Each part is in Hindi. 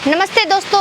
नमस्ते दोस्तों,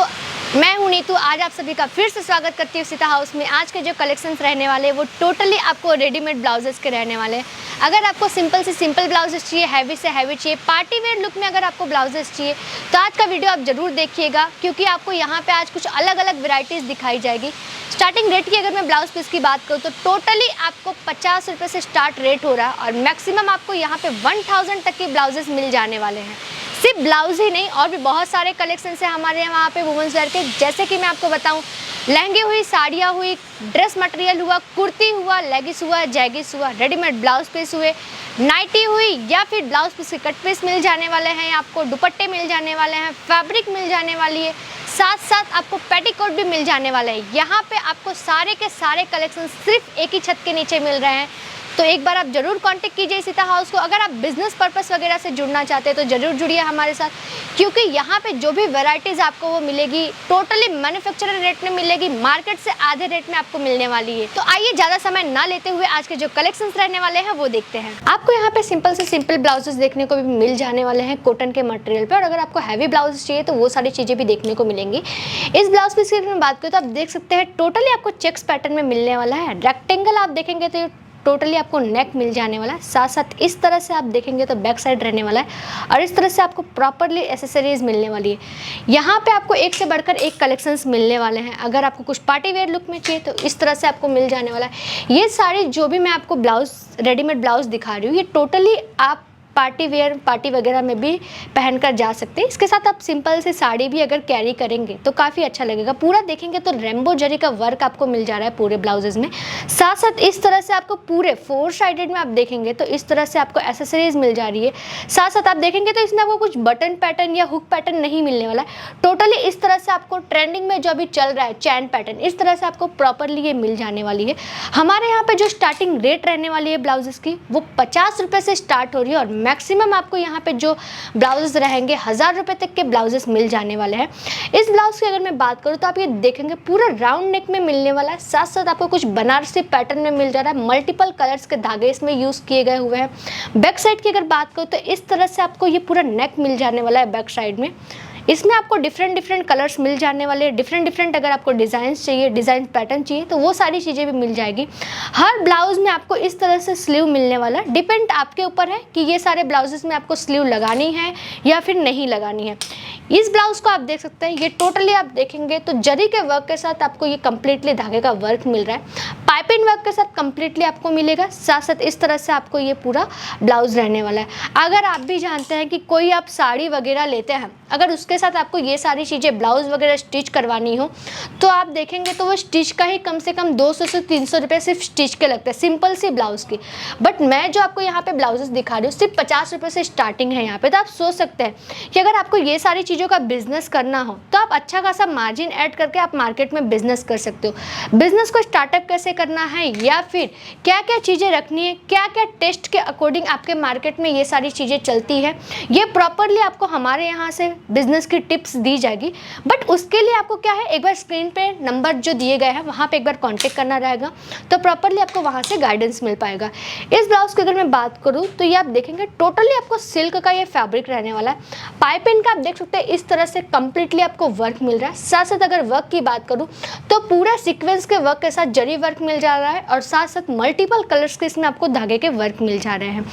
मैं हूं नीतू। आज आप सभी का फिर से स्वागत करती हूँ सीता हाउस में। आज के जो कलेक्शंस रहने वाले हैं वो टोटली आपको रेडीमेड ब्लाउजेस के रहने वाले हैं। अगर आपको सिंपल से सिंपल ब्लाउजेस चाहिए, हैवी से हैवी चाहिए, पार्टी वेयर लुक में अगर आपको ब्लाउजेस चाहिए तो आज का वीडियो आप ज़रूर देखिएगा, क्योंकि आपको यहाँ पे आज कुछ अलग अलग वेराइटीज़ दिखाई जाएगी। स्टार्टिंग रेट की अगर मैं ब्लाउज पीस की बात करूँ तो टोटली आपको 50 रुपये से स्टार्ट रेट हो रहा है और मैक्सिमम आपको यहाँ पे 1000 तक के ब्लाउजेस मिल जाने वाले हैं। सिर्फ ब्लाउज ही नहीं, और भी बहुत सारे कलेक्शन है हमारे यहाँ पे वुमेंस वेयर के। जैसे कि मैं आपको बताऊँ, लहंगे हुई, साड़ियाँ हुई, ड्रेस मटेरियल हुआ, कुर्ती हुआ, लेगिस हुआ, जैगिस हुआ, रेडीमेड ब्लाउज पीस हुए, नाइटी हुई, या फिर ब्लाउज पीस के कट पीस मिल जाने वाले हैं, आपको दुपट्टे मिल जाने वाले हैं, फैब्रिक मिल जाने वाली है, साथ साथ आपको पेटीकोट भी मिल जाने वाला है। यहाँ पे आपको सारे के सारे कलेक्शन सिर्फ एक ही छत के नीचे मिल रहे हैं। तो एक बार आप जरूर कांटेक्ट कीजिए सीता हाउस को। अगर आप बिजनेस पर्पस वगैरह से जुड़ना चाहते हैं तो जरूर जुड़िए हमारे साथ, क्योंकि यहाँ पे जो भी वैरायटीज़ आपको वो मिलेगी टोटली मैन्युफैक्चरर रेट में मिलेगी, मार्केट से आधे रेट में आपको मिलने वाली है। तो आइए ज़्यादा समय ना लेते हुए आज के जो कलेक्शंस रहने वाले हैं वो देखते हैं। आपको यहाँ पे सिंपल से सिंपल ब्लाउजेस देखने को भी मिल जाने वाले हैं कॉटन के मटेरियल पे, और अगर आपको हैवी ब्लाउज चाहिए तो वो सारी चीज़ें भी देखने को मिलेंगी। इस ब्लाउज पीस की अगर मैं बात करूँ तो आप देख सकते हैं टोटली आपको चेक्स पैटर्न में मिलने वाला है। रेक्टेंगल आप देखेंगे तो टोटली आपको नेक मिल जाने वाला है, साथ साथ इस तरह से आप देखेंगे तो बैक साइड रहने वाला है, और इस तरह से आपको प्रॉपरली एसेसरीज मिलने वाली है। यहाँ पे आपको एक से बढ़कर एक कलेक्शंस मिलने वाले हैं। अगर आपको कुछ पार्टी वेयर लुक में चाहिए तो इस तरह से आपको मिल जाने वाला है। ये सारे जो भी मैं आपको ब्लाउज रेडीमेड ब्लाउज दिखा रही हूँ ये टोटली आप पार्टी वेयर, पार्टी वगैरह में भी पहनकर जा सकते हैं। इसके साथ आप सिंपल से साड़ी भी अगर कैरी करेंगे तो काफ़ी अच्छा लगेगा। पूरा देखेंगे तो रेम्बो जरी का वर्क आपको मिल जा रहा है पूरे ब्लाउजेज में। साथ साथ इस तरह से आपको पूरे 4 साइडेड में आप देखेंगे तो इस तरह से आपको एसेसरीज मिल जा रही है। साथ साथ आप देखेंगे तो इसमें आपको कुछ बटन पैटर्न या हुक पैटर्न नहीं मिलने वाला है। टोटली इस तरह से आपको ट्रेंडिंग में जो अभी चल रहा है चैन पैटर्न, इस तरह से आपको प्रॉपरली ये मिल जाने वाली है। हमारे यहाँ पे जो स्टार्टिंग रेट रहने वाली है ब्लाउजेस की वो 50 रुपये से स्टार्ट हो रही है, और मैक्सिमम आपको यहाँ पे जो ब्लाउजेस रहेंगे 1000 रुपये तक के ब्लाउजेस मिल जाने वाले हैं। इस ब्लाउज की अगर मैं बात करूँ तो आप ये देखेंगे पूरा राउंड नेक में मिलने वाला है, साथ साथ आपको कुछ बनारसी पैटर्न में मिल जा रहा है। मल्टीपल कलर्स के धागे इसमें यूज़ किए गए हुए हैं। बैक साइड की अगर बात करूँ तो इस तरह से आपको ये पूरा नेक मिल जाने वाला है बैक साइड में। इसमें आपको डिफरेंट कलर्स मिल जाने वाले हैं। डिफरेंट अगर आपको डिज़ाइंस चाहिए, डिज़ाइन पैटर्न चाहिए तो वो सारी चीज़ें भी मिल जाएगी। हर ब्लाउज में आपको इस तरह से स्लीव मिलने वाला है। डिपेंड आपके ऊपर है कि ये सारे ब्लाउजेस में आपको स्लीव लगानी है या फिर नहीं लगानी है। इस ब्लाउज को आप देख सकते हैं, ये टोटली आप देखेंगे तो जरी के वर्क के साथ आपको ये कम्प्लीटली धागे का वर्क मिल रहा है। पाइपिंग वर्क के साथ कम्प्लीटली आपको मिलेगा। साथ साथ इस तरह से आपको ये पूरा ब्लाउज रहने वाला है। अगर आप भी जानते हैं कि कोई आप साड़ी वगैरह लेते हैं, अगर उसके साथ आपको ये सारी चीज़ें ब्लाउज वगैरह स्टिच करवानी हो तो आप देखेंगे तो वो स्टिच का ही कम से कम 200 से 300 रुपये सिर्फ स्टिच के लगते हैं, सिंपल सी ब्लाउज़ की। बट मैं जो आपको यहाँ पे ब्लाउजेस दिखा रही हूँ सिर्फ 50 रुपये से स्टार्टिंग है यहाँ पे। तो आप सोच सकते हैं कि अगर आपको ये सारी चीज़ों का बिजनेस करना हो तो आप अच्छा खासा मार्जिन ऐड करके आप मार्केट में बिजनेस कर सकते हो। बिजनेस को स्टार्टअप कैसे करना है या फिर क्या क्या चीज़ें रखनी है, क्या क्या टेस्ट के अकॉर्डिंग आपके मार्केट में ये सारी चीज़ें चलती है, ये प्रॉपरली आपको हमारे यहाँ से बिजनेस की टिप्स दी जाएगी। बट उसके लिए आपको क्या है, एक बार स्क्रीन पे नंबर जो दिए गए हैं वहाँ पे एक बार कांटेक्ट करना रहेगा तो प्रॉपरली आपको वहाँ से गाइडेंस मिल पाएगा। इस ब्लाउज की अगर मैं बात करूँ तो ये आप देखेंगे टोटली आपको सिल्क का ये फैब्रिक रहने वाला है। पाइपिंग का आप देख सकते हैं इस तरह से कम्प्लीटली आपको वर्क मिल रहा है। साथ साथ अगर वर्क की बात करूँ तो पूरा सीक्वेंस के वर्क के साथ जरी वर्क मिल जा रहा है, और साथ साथ मल्टीपल कलर्स के इसमें आपको धागे के वर्क मिल जा रहे हैं।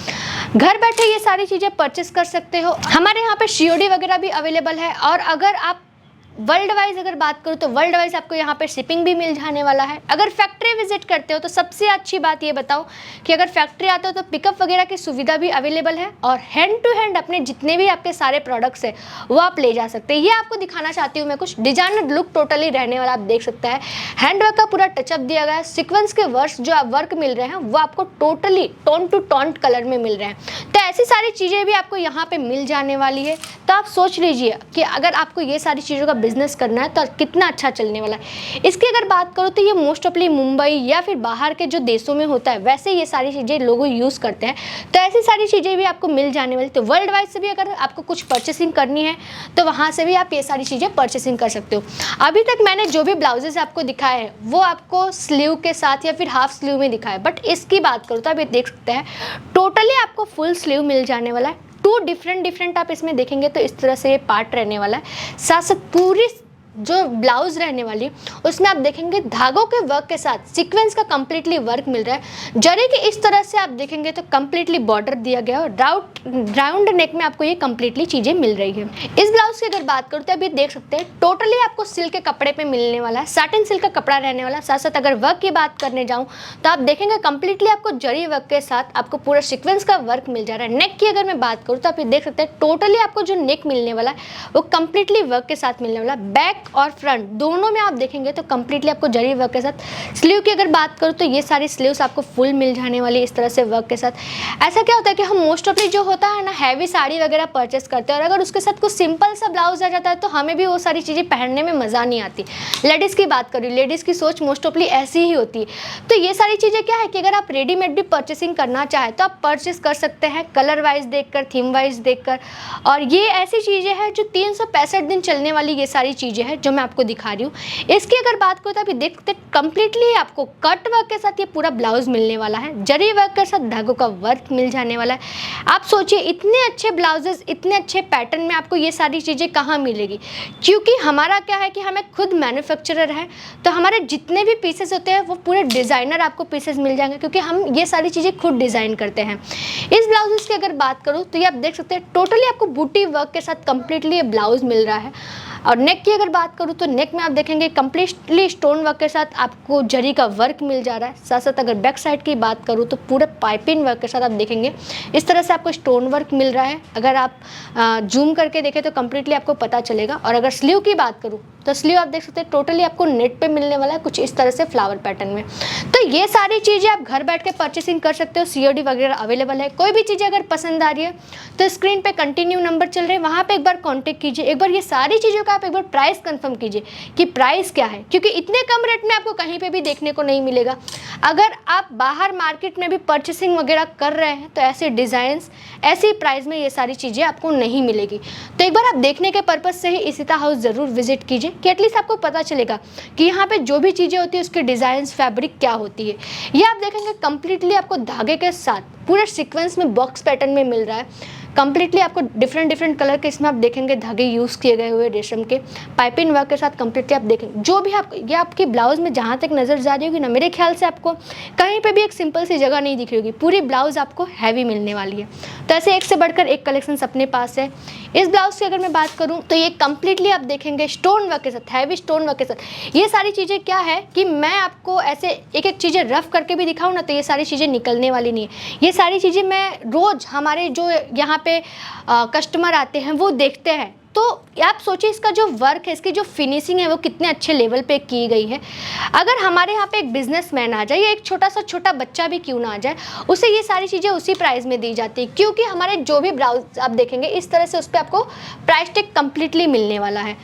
घर बैठे ये सारी चीज़ें परचेस कर सकते हो। हमारे यहाँ पे COD वगैरह भी अवेलेबल है, और अगर आप वर्ल्ड वाइज अगर बात करूँ तो वर्ल्ड वाइज आपको यहाँ पे शिपिंग भी मिल जाने वाला है। अगर फैक्ट्री विजिट करते हो तो सबसे अच्छी बात ये बताओ कि अगर फैक्ट्री आते हो तो पिकअप वगैरह की सुविधा भी अवेलेबल है, और हैंड टू हैंड अपने जितने भी आपके सारे प्रोडक्ट्स है वो आप ले जा सकते हैं। ये आपको दिखाना चाहती हूँ मैं, कुछ डिजाइनर लुक टोटली रहने वाला आप देख सकते हैं। हैंड वर्क का पूरा टचअप दिया गया है। सिक्वेंस के वर्क जो वर्क मिल रहे हैं वो आपको totally tone to tone colour में मिल रहे हैं। तो ऐसी सारी चीज़ें भी आपको यहाँ पे मिल जाने वाली है। तो आप सोच लीजिए कि अगर आपको ये सारी चीज़ों का बिजनेस करना है तो कितना अच्छा चलने वाला है। इसकी अगर बात करो तो ये मोस्ट ऑफली मुंबई या फिर बाहर के जो देशों में होता है वैसे ये सारी चीज़ें लोग यूज़ करते हैं। तो ऐसी सारी चीज़ें भी आपको मिल जाने वाली। तो वर्ल्ड वाइड से भी अगर आपको कुछ परचेसिंग करनी है तो वहाँ से भी आप ये सारी चीज़ें परचेसिंग कर सकते हो। अभी तक मैंने जो भी ब्लाउजेस आपको दिखाए हैं वो आपको स्लीव के साथ या फिर हाफ स्लीव में दिखाए, बट इसकी बात करूँ तो आप ये देख सकते हैं टोटली आपको फुल स्लीव मिल जाने वाला है। टू डिफरेंट आप इसमें देखेंगे तो इस तरह से ये पार्ट रहने वाला है। साथ साथ पूरी जो ब्लाउज़ रहने वाली है उसमें आप देखेंगे धागों के वर्क के साथ सीक्वेंस का कंप्लीटली वर्क मिल रहा है। जरी के इस तरह से आप देखेंगे तो कंप्लीटली बॉर्डर दिया गया है और राउंड नेक में आपको ये कंप्लीटली चीज़ें मिल रही है। इस ब्लाउज़ की अगर बात करूँ तो अभी देख सकते हैं टोटली आपको सिल्क के कपड़े पे मिलने वाला है, साटिन सिल्क का कपड़ा रहने वाला है। साथ साथ अगर वर्क की बात करने जाऊँ तो आप देखेंगे कंप्लीटली आपको जरी वर्क के साथ आपको पूरा सीक्वेंस का वर्क मिल जा रहा है। नेक की अगर मैं बात करूँ तो आप ये देख सकते हैं टोटली आपको जो नेक मिलने वाला है वो कंप्लीटली वर्क के साथ मिलने वाला है। बैक और फ्रंट दोनों में आप देखेंगे तो कंप्लीटली आपको जरी वर्क के साथ। स्लीव की अगर बात करूँ तो ये सारी स्लीव्स आपको फुल मिल जाने वाली इस तरह से वर्क के साथ। ऐसा क्या होता है कि हम मोस्ट ऑफली जो होता है ना हैवी साड़ी वगैरह परचेस करते हैं और अगर उसके साथ कुछ सिंपल सा ब्लाउज आ जाता है तो हमें भी वो सारी चीज़ें पहनने में मज़ा नहीं आती। लेडीज़ की बात करूँ, लेडीज़ की सोच मोस्ट ऑफली ऐसी ही होती है। तो ये सारी चीज़ें क्या है कि अगर आप रेडीमेड भी परचेसिंग करना चाहें तो आप परचेस कर सकते हैं कलर वाइज देखकर, थीम वाइज देखकर। और ये ऐसी चीज़ें हैं जो 365 दिन चलने वाली ये सारी चीज़ें हैं जो मैं आपको दिखा रही हूँ। इसकी अगर बात करूँ तो अभी देख सकते हैं कंप्लीटली आपको कट वर्क के साथ ये पूरा ब्लाउज मिलने वाला है। जरी वर्क के साथ धागों का वर्क मिल जाने वाला है। आप सोचिए इतने अच्छे ब्लाउजेस, इतने अच्छे पैटर्न में आपको ये सारी चीज़ें कहाँ मिलेगी, क्योंकि हमारा क्या है कि हमें खुद मैन्युफैक्चरर है तो हमारे जितने भी पीसेस होते हैं वो पूरे डिज़ाइनर आपको पीसेस मिल जाएंगे क्योंकि हम ये सारी चीज़ें खुद डिज़ाइन करते हैं। इस ब्लाउजेस की अगर बात करूँ तो ये आप देख सकते हैं टोटली आपको बूटी वर्क के साथ कंप्लीटली ये ब्लाउज मिल रहा है। और नेक की अगर बात करूँ तो नेक में आप देखेंगे कंप्लीटली स्टोन वर्क के साथ आपको जरी का वर्क मिल जा रहा है। साथ साथ अगर बैक साइड की बात करूँ तो पूरे पाइपिंग वर्क के साथ आप देखेंगे इस तरह से आपको स्टोन वर्क मिल रहा है। अगर आप जूम करके देखें तो कंप्लीटली आपको पता चलेगा। और अगर स्लीव की बात करूँ तो स्लीव आप देख सकते हैं टोटली आपको नेट पे मिलने वाला है कुछ इस तरह से फ्लावर पैटर्न में। तो ये सारी चीज़ें आप घर बैठ के परचेसिंग कर सकते हो। COD वगैरह अवेलेबल है। कोई भी चीज़ें अगर पसंद आ रही है तो स्क्रीन पे कंटिन्यू नंबर चल रहे हैं, वहाँ पे एक बार कांटेक्ट कीजिए। एक बार ये सारी चीज़ों का आप एक बार प्राइस कंफर्म कीजिए कि प्राइस क्या है, क्योंकि इतने कम रेट में आपको कहीं पे भी देखने को नहीं मिलेगा। अगर आप बाहर मार्केट में भी परचेसिंग वगैरह कर रहे हैं तो ऐसे डिज़ाइंस ऐसी प्राइस में ये सारी चीज़ें आपको नहीं मिलेगी। तो एक बार आप देखने के पर्पज़ से ही इशिता हाउस ज़रूर विजिट कीजिए कि एटलीस्ट आपको पता चलेगा कि यहाँ पे जो भी चीज़ें होती है उसके डिज़ाइंस, फैब्रिक क्या होती है। ये आप देखेंगे कंप्लीटली आपको धागे के साथ पूरे सीक्वेंस में बॉक्स पैटर्न में मिल रहा है। कंप्लीटली आपको डिफरेंट कलर के इसमें आप देखेंगे धागे यूज़ किए गए हुए रेशम के पाइपिंग वर्क के साथ कंप्लीटली आप देखेंगे। जो भी आप ये आपकी ब्लाउज़ में जहाँ तक नज़र जा रही होगी ना, मेरे ख्याल से आपको कहीं पे भी एक सिंपल सी जगह नहीं दिख रही होगी। पूरी ब्लाउज़ आपको हैवी मिलने वाली है। तो ऐसे एक से बढ़कर एक कलेक्शंस अपने पास है। इस ब्लाउज़ की अगर मैं बात करूँ तो ये कंप्लीटली आप देखेंगे स्टोन वर्क के साथ, हैवी स्टोन वर्क के साथ। ये सारी चीज़ें क्या है कि मैं आपको ऐसे एक चीज़ें रफ करके भी दिखाऊँ ना तो ये सारी चीज़ें निकलने वाली नहीं है। ये सारी चीज़ें मैं रोज़ हमारे जो यहाँ पे कस्टमर आते हैं वो देखते हैं। तो आप सोचिए इसका जो वर्क है, इसकी जो फिनिशिंग है वो कितने अच्छे लेवल पे की गई है। अगर हमारे यहाँ पे एक बिजनेसमैन आ जाए या एक छोटा बच्चा भी क्यों ना आ जाए, उसे ये सारी चीज़ें उसी प्राइस में दी जाती है, क्योंकि हमारे जो भी ब्लाउज आप देखेंगे इस तरह से उस पर आपको प्राइस टैग कंप्लीटली मिलने वाला है।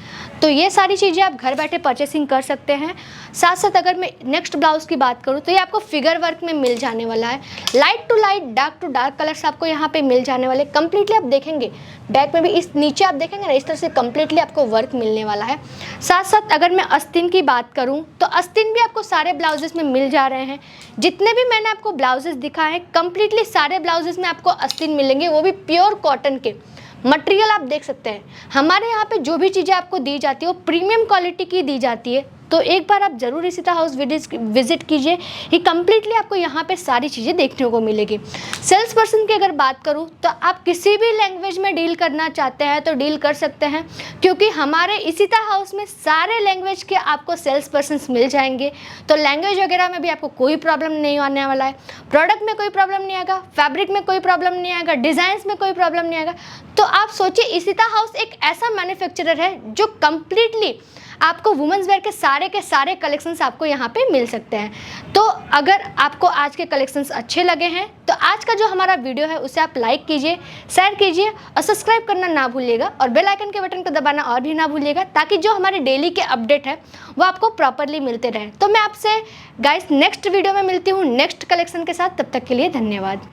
तो ये सारी चीज़ें आप घर बैठे परचेसिंग कर सकते हैं। साथ साथ अगर मैं नेक्स्ट ब्लाउज़ की बात करूँ तो ये आपको फिगर वर्क में मिल जाने वाला है। Light to light, dark to dark colours आपको यहाँ पे मिल जाने वाले। कंप्लीटली आप देखेंगे बैक में भी इस नीचे आप देखेंगे ना इस तरह से कंप्लीटली आपको वर्क मिलने वाला है। साथ साथ अगर मैं आस्तीन की बात करूँ तो आस्तीन भी आपको सारे ब्लाउजेस में मिल जा रहे हैं। जितने भी मैंने आपको ब्लाउजेस दिखाए हैं कंप्लीटली सारे ब्लाउजेस में आपको आस्तीन मिलेंगे, वो भी प्योर कॉटन के। मटेरियल आप देख सकते हैं हमारे यहाँ पे जो भी चीज़ें आपको दी जाती है वो प्रीमियम क्वालिटी की दी जाती है। तो एक बार आप ज़रूर इशिता हाउस विजिट कीजिए कि कंप्लीटली आपको यहाँ पे सारी चीज़ें देखने को मिलेगी। सेल्स पर्सन की अगर बात करूँ तो आप किसी भी लैंग्वेज में डील करना चाहते हैं तो डील कर सकते हैं, क्योंकि हमारे इशिता हाउस में सारे लैंग्वेज के आपको सेल्स पर्सन मिल जाएंगे। तो लैंग्वेज वगैरह में भी आपको कोई प्रॉब्लम नहीं आने वाला है। प्रोडक्ट में कोई प्रॉब्लम नहीं आएगा, फैब्रिक में कोई प्रॉब्लम नहीं आएगा, डिज़ाइंस में कोई प्रॉब्लम नहीं आएगा। तो आप सोचिए इशिता हाउस एक ऐसा मैन्युफैक्चरर है जो कंप्लीटली आपको वुमेंस वेयर के सारे कलेक्शंस आपको यहाँ पे मिल सकते हैं। तो अगर आपको आज के कलेक्शंस अच्छे लगे हैं तो आज का जो हमारा वीडियो है उसे आप लाइक कीजिए, शेयर कीजिए और सब्सक्राइब करना ना भूलिएगा और बेल आइकन के बटन को दबाना और भी ना भूलिएगा, ताकि जो हमारे डेली के अपडेट है वो आपको प्रॉपरली मिलते रहें। तो मैं आपसे गाइस नेक्स्ट वीडियो में मिलती हूँ नेक्स्ट कलेक्शन के साथ। तब तक के लिए धन्यवाद।